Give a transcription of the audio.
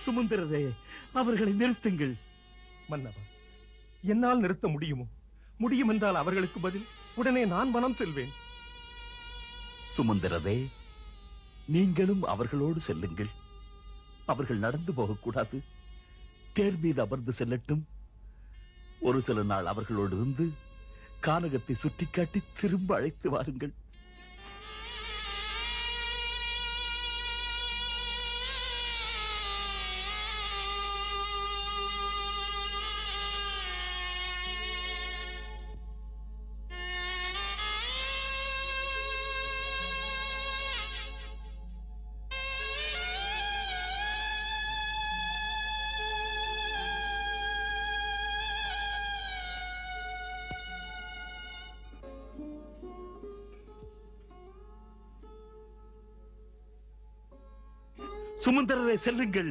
சுமந்திரரே, அவர்களை நிறுத்துங்கள். மன்னவா, என்னால் நிறுத்த முடியுமோ? முடியும் என்றால் அவர்களுக்கு பதில் உடனே நான் வனம் செல்வேன். சுமந்திரரே, நீங்களும் அவர்களோடு செல்லுங்கள். அவர்கள் நடந்து போகக்கூடாது. தேர் மீது அமர்ந்து செல்லட்டும். ஒரு சில நாள் அவர்களோடு இருந்து கானகத்தை சுட்டிக்காட்டி திரும்ப அழைத்து வாருங்கள். சுமந்திரரை செல்லுங்கள்.